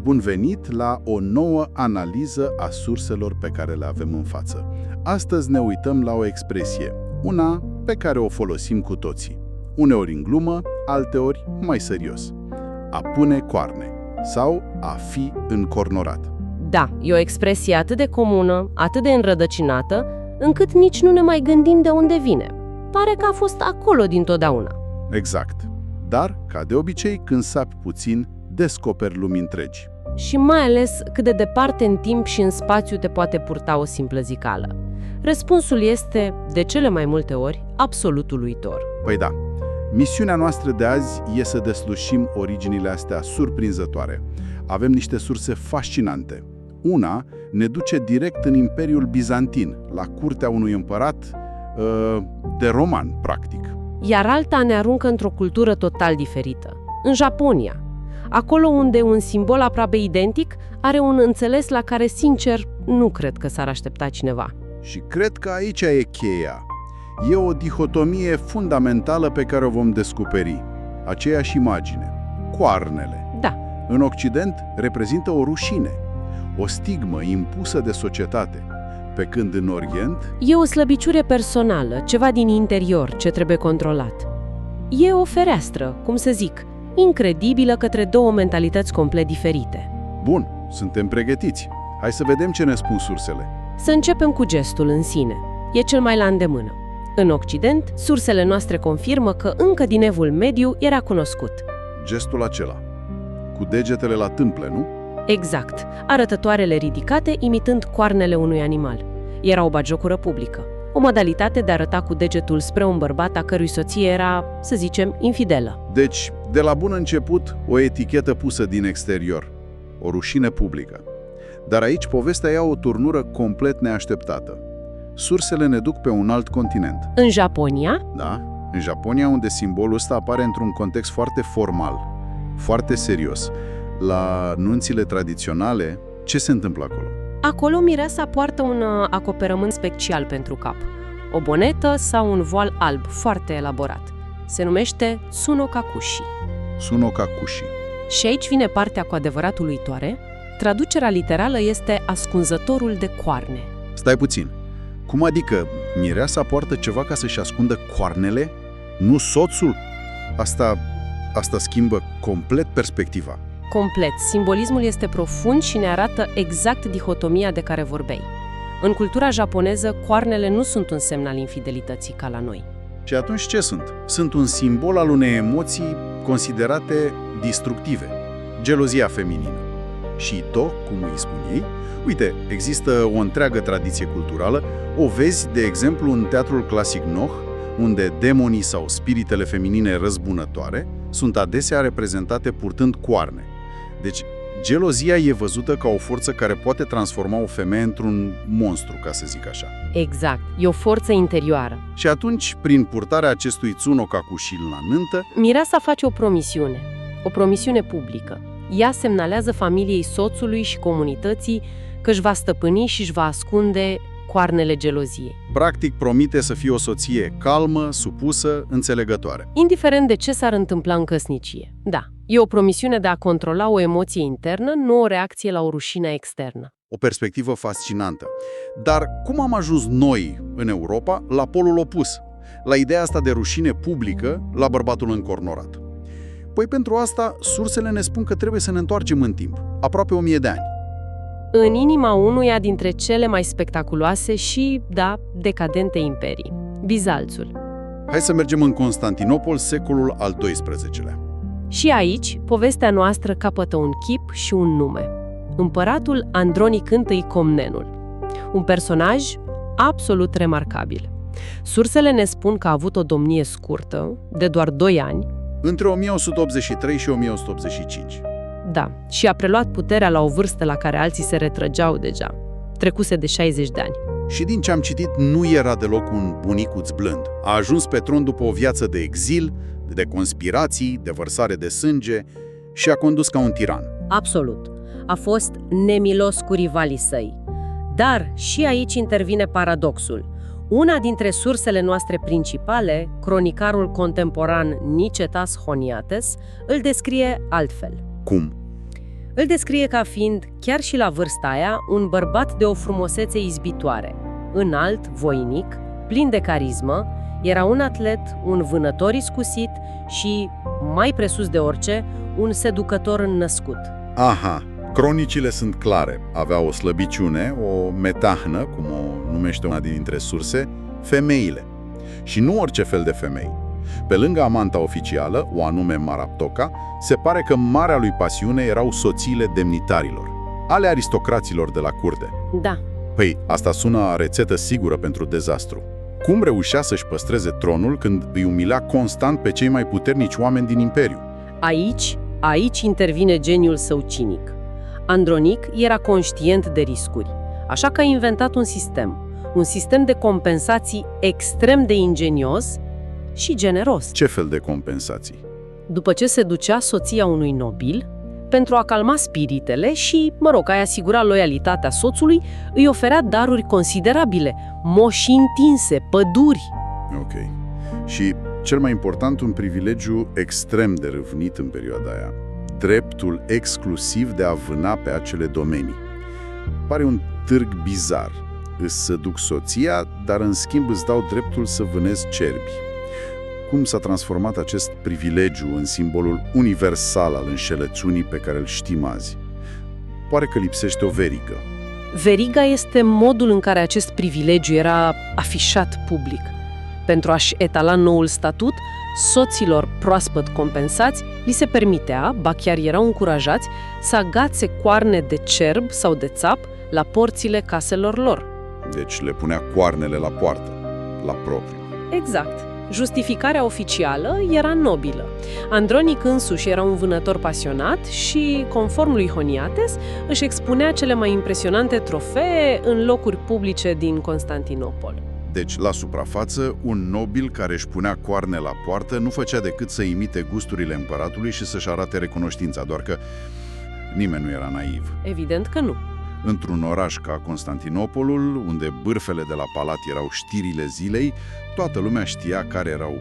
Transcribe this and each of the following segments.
bun venit la o nouă analiză a surselor pe care le avem în față. Astăzi ne uităm la o expresie, una pe care o folosim cu toții. Uneori în glumă, alteori mai serios. A pune coarne sau a fi încornorat. Da, e o expresie atât de comună, atât de înrădăcinată, încât nici nu ne mai gândim de unde vine. Pare că a fost acolo dintotdeauna. Exact. Dar, ca de obicei, când sapi puțin, descoperi lumi întregi. Și mai ales cât de departe în timp și în spațiu te poate purta o simplă zicală. Răspunsul este, de cele mai multe ori, absolut uluitor. Păi da, misiunea noastră de azi e să deslușim originile astea surprinzătoare. Avem niște surse fascinante. Una ne duce direct în Imperiul Bizantin, la curtea unui împărat de roman, practic. Iar alta ne aruncă într-o cultură total diferită, în Japonia. Acolo unde un simbol aproape identic are un înțeles la care, sincer, nu cred că s-ar aștepta cineva. Și cred că aici e cheia. E o dihotomie fundamentală pe care o vom descoperi. Aceeași imagine. Coarnele. Da. În Occident reprezintă o rușine, o stigmă impusă de societate, pe când în Orient E o slăbiciune personală, ceva din interior ce trebuie controlat. E o fereastră, cum să zic, incredibilă către două mentalități complet diferite. Bun, suntem pregătiți. Hai să vedem ce ne spun sursele. Să începem cu gestul în sine. E cel mai la îndemână. În Occident, sursele noastre confirmă că încă din Evul Mediu era cunoscut. Gestul acela, cu degetele la tâmple, nu? Exact, arătătoarele ridicate imitând coarnele unui animal. Era o batjocură publică, o modalitate de a arăta cu degetul spre un bărbat a cărui soție era, să zicem, infidelă. Deci, de la bun început, o etichetă pusă din exterior, o rușine publică. Dar aici povestea ia o turnură complet neașteptată. Sursele ne duc pe un alt continent. În Japonia? Da, în Japonia, unde simbolul ăsta apare într-un context foarte formal, foarte serios. La nunțile tradiționale, ce se întâmplă acolo? Acolo mireasa poartă un acoperământ special pentru cap. O bonetă sau un voal alb foarte elaborat. Se numește tsunokakushi. Tsunokakushi. Și aici vine partea cu adevărat uluitoare. Traducerea literală este ascunzătorul de coarne. Stai puțin. Cum adică mireasa poartă ceva ca să-și ascundă coarnele? Nu soțul? Asta schimbă complet perspectiva. Complet. Simbolismul este profund și ne arată exact dihotomia de care vorbeai. În cultura japoneză, coarnele nu sunt un semn al infidelității ca la noi. Și atunci ce sunt? Sunt un simbol al unei emoții considerate destructive. Gelozia feminină. Și to, cum îi spun ei, uite, există o întreagă tradiție culturală. O vezi, de exemplu, în teatrul clasic Noh, unde demonii sau spiritele feminine răzbunătoare sunt adesea reprezentate purtând coarne. Deci, gelozia e văzută ca o forță care poate transforma o femeie într-un monstru, ca să zic așa. Exact. E o forță interioară. Și atunci, prin purtarea acestui tsunokakushi la nuntă, Mireasa face o promisiune publică. Ea semnalează familiei soțului și comunității că își va stăpâni și își va ascunde coarnele geloziei. practic promite să fie o soție calmă, supusă, înțelegătoare. Indiferent de ce s-ar întâmpla în căsnicie. Da, e o promisiune de a controla o emoție internă, nu o reacție la o rușine externă. O perspectivă fascinantă. Dar cum am ajuns noi, în Europa, la polul opus? La ideea asta de rușine publică la bărbatul încornorat. Păi pentru asta, sursele ne spun că trebuie să ne întoarcem în timp, aproape 1000 de ani. În inima unuia dintre cele mai spectaculoase și, da, decadente imperii, Bizanțul. Hai să mergem în Constantinopol, secolul al XII-lea. Și aici, povestea noastră capătă un chip și un nume. Împăratul Andronic I Comnenul. Un personaj absolut remarcabil. Sursele ne spun că a avut o domnie scurtă, de doar 2 ani. Între 1183 și 1185. Da, și a preluat puterea la o vârstă la care alții se retrăgeau deja. Trecuse de 60 de ani. Și din ce am citit, nu era deloc un bunicuț blând. A ajuns pe tron după o viață de exil, de conspirații, de vărsare de sânge și a condus ca un tiran. Absolut. A fost nemilos cu rivalii săi. Dar și aici intervine paradoxul. Una dintre sursele noastre principale, cronicarul contemporan Nicetas Honiates, îl descrie altfel. Cum? Îl descrie ca fiind, chiar și la vârsta aia, un bărbat de o frumusețe izbitoare. Înalt, voinic, plin de carismă, era un atlet, un vânător iscusit și, mai presus de orice, un seducător înnăscut. Aha, cronicile sunt clare. Avea o slăbiciune, o metahnă, cum o numește una dintre surse, femeile. Și nu orice fel de femei. Pe lângă amanta oficială, o anume Maraptoca, se pare că marea lui pasiune erau soțiile demnitarilor, ale aristocraților de la curte. Da. Păi, asta sună a rețetă sigură pentru dezastru. Cum reușea să-și păstreze tronul când îi umilea constant pe cei mai puternici oameni din imperiu? Aici intervine geniul său cinic. Andronic era conștient de riscuri, așa că a inventat un sistem de compensații extrem de ingenios și generos. Ce fel de compensații? După ce seducea soția unui nobil, pentru a calma spiritele și, a-i asigura loialitatea soțului, îi oferea daruri considerabile, moși întinse, păduri. Ok. Și, cel mai important, un privilegiu extrem de râvnit în perioada aia. Dreptul exclusiv de a vâna pe acele domenii. Pare un târg bizar. Îți seduc soția, dar în schimb îți dau dreptul să vânezi cerbi. Cum s-a transformat acest privilegiu în simbolul universal al înșelăciunii pe care îl știm azi? Pare că lipsește o verigă. Veriga este modul în care acest privilegiu era afișat public. Pentru a-și etala noul statut, soților proaspăt compensați li se permitea, ba chiar erau încurajați, să agațe coarne de cerb sau de țap la porțile caselor lor. Deci le punea coarnele la poartă, la propriu. Exact. Justificarea oficială era nobilă. Andronic însuși era un vânător pasionat și, conform lui Honiates, își expunea cele mai impresionante trofee în locuri publice din Constantinopol. Deci, la suprafață, un nobil care își punea coarne la poartă nu făcea decât să imite gusturile împăratului și să-și arate recunoștința, doar că nimeni nu era naiv. Evident că nu. Într-un oraș ca Constantinopolul, unde bârfele de la palat erau știrile zilei, toată lumea știa care erau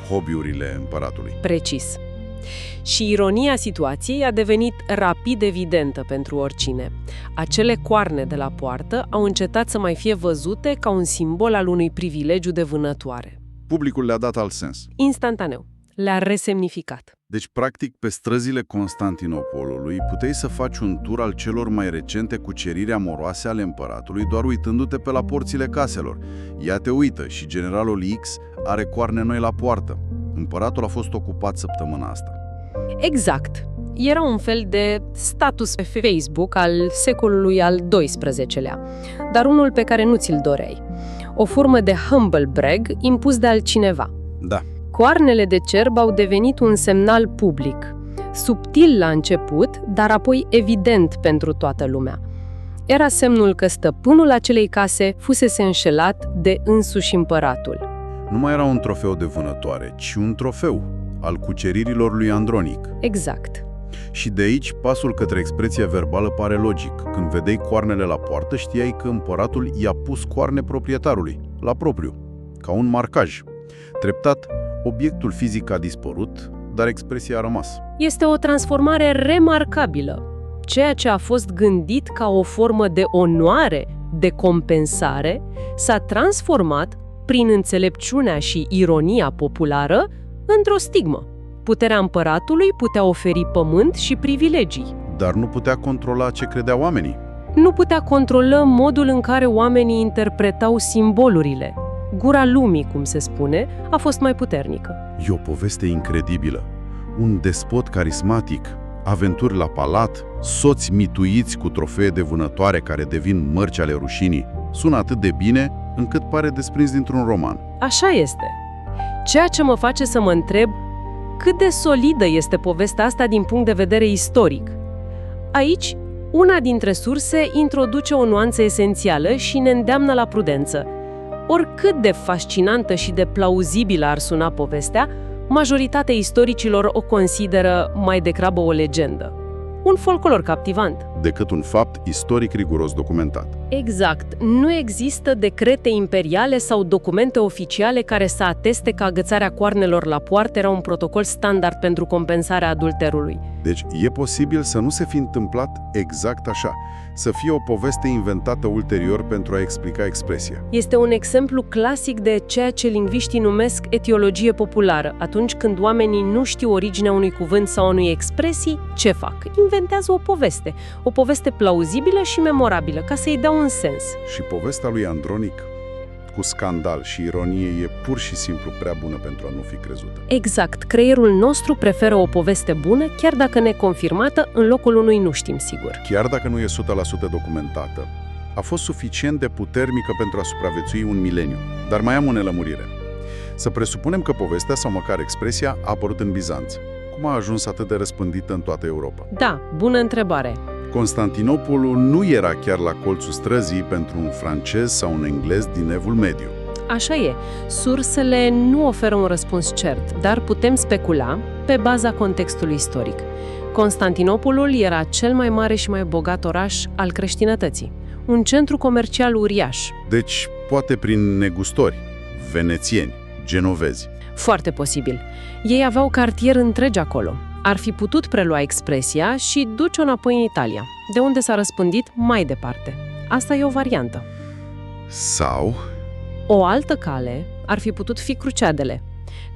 hobby-urile împăratului. Precis. Și ironia situației a devenit rapid evidentă pentru oricine. Acele coarne de la poartă au încetat să mai fie văzute ca un simbol al unui privilegiu de vânătoare. Publicul le-a dat alt sens. Instantaneu. Le-a resemnificat. Deci, practic, pe străzile Constantinopolului puteai să faci un tur al celor mai recente cuceriri amoroase ale împăratului doar uitându-te pe la porțile caselor. Ia te uită și generalul X are coarne noi la poartă. Împăratul a fost ocupat săptămâna asta. Exact. Era un fel de status pe Facebook al secolului al XII-lea, dar unul pe care nu ți-l doreai. O formă de humble brag impus de altcineva. Da. Coarnele de cerb au devenit un semnal public, subtil la început, dar apoi evident pentru toată lumea. Era semnul că stăpânul acelei case fusese înșelat de însuși împăratul. Nu mai era un trofeu de vânătoare, ci un trofeu al cuceririlor lui Andronic. Exact. Și de aici pasul către expresia verbală pare logic. Când vedeai coarnele la poartă, știai că împăratul i-a pus coarne proprietarului, la propriu, ca un marcaj. Treptat, obiectul fizic a dispărut, dar expresia a rămas. Este o transformare remarcabilă. Ceea ce a fost gândit ca o formă de onoare, de compensare, s-a transformat, prin înțelepciunea și ironia populară, într-o stigmă. Puterea împăratului putea oferi pământ și privilegii. Dar nu putea controla ce credeau oamenii. Nu putea controla modul în care oamenii interpretau simbolurile. Gura lumii, cum se spune, a fost mai puternică. E o poveste incredibilă. Un despot carismatic, aventuri la palat, soți mituiți cu trofee de vânătoare care devin mărci ale rușinii. Sună atât de bine încât pare desprins dintr-un roman. Așa este. Ceea ce mă face să mă întreb cât de solidă este povestea asta din punct de vedere istoric. Aici, una dintre surse introduce o nuanță esențială și ne îndeamnă la prudență. Oricât de fascinantă și de plauzibilă ar suna povestea, majoritatea istoricilor o consideră mai degrabă o legendă. Un folclor captivant. Decât un fapt istoric riguros documentat. Exact. Nu există decrete imperiale sau documente oficiale care să ateste că agățarea coarnelor la poartă era un protocol standard pentru compensarea adulterului. Deci e posibil să nu se fi întâmplat exact așa, să fie o poveste inventată ulterior pentru a explica expresia. Este un exemplu clasic de ceea ce lingviștii numesc etiologie populară. Atunci când oamenii nu știu originea unui cuvânt sau unei expresii, ce fac? Inventează o poveste plauzibilă și memorabilă, ca să-i dea un sens. Și povestea lui Andronic, cu scandal și ironie, e pur și simplu prea bună pentru a nu fi crezută. Exact. Creierul nostru preferă o poveste bună, chiar dacă neconfirmată, în locul unui nu știm sigur. Chiar dacă nu e 100% documentată, a fost suficient de puternică pentru a supraviețui un mileniu. Dar mai am o nelămurire. Să presupunem că povestea sau măcar expresia a apărut în Bizanț. Cum a ajuns atât de răspândită în toată Europa? Da, bună întrebare. Constantinopolul nu era chiar la colțul străzii pentru un francez sau un englez din Evul Mediu. Așa e. Sursele nu oferă un răspuns cert, dar putem specula pe baza contextului istoric. Constantinopolul era cel mai mare și mai bogat oraș al creștinătății. Un centru comercial uriaș. Deci, poate prin negustori, venețieni, genovezi. Foarte posibil. Ei aveau cartier întregi acolo. Ar fi putut prelua expresia și duce-o înapoi în Italia, de unde s-a răspândit mai departe. Asta e o variantă. Sau... O altă cale ar fi putut fi cruceadele.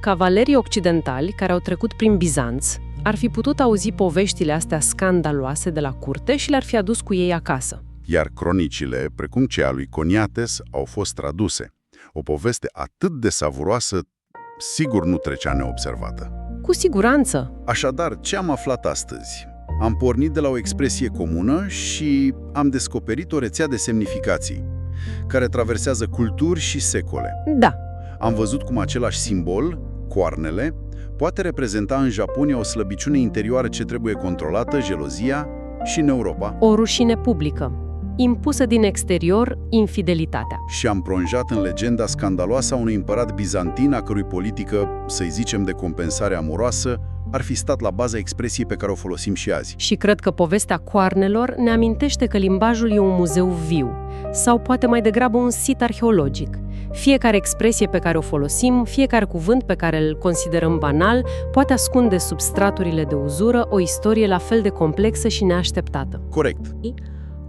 Cavalerii occidentali care au trecut prin Bizanț ar fi putut auzi poveștile astea scandaloase de la curte și le-ar fi adus cu ei acasă. Iar cronicile, precum cea lui Coniates, au fost traduse. O poveste atât de savuroasă, sigur nu trecea neobservată. Cu siguranță. Așadar, ce am aflat astăzi? Am pornit de la o expresie comună și am descoperit o rețea de semnificații, care traversează culturi și secole. Da. Am văzut cum același simbol, coarnele, poate reprezenta în Japonia o slăbiciune interioară ce trebuie controlată, gelozia, și în Europa. O rușine publică, impusă din exterior, infidelitatea. Și am plonjat în legenda scandaloasă a unui împărat bizantin, a cărui politică, să-i zicem de compensare amoroasă, ar fi stat la baza expresiei pe care o folosim și azi. Și cred că povestea coarnelor ne amintește că limbajul e un muzeu viu, sau poate mai degrabă un sit arheologic. Fiecare expresie pe care o folosim, fiecare cuvânt pe care îl considerăm banal, poate ascunde sub straturile de uzură o istorie la fel de complexă și neașteptată. Corect.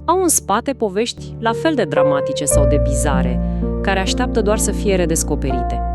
Au în spate povești la fel de dramatice sau de bizare, care așteaptă doar să fie redescoperite.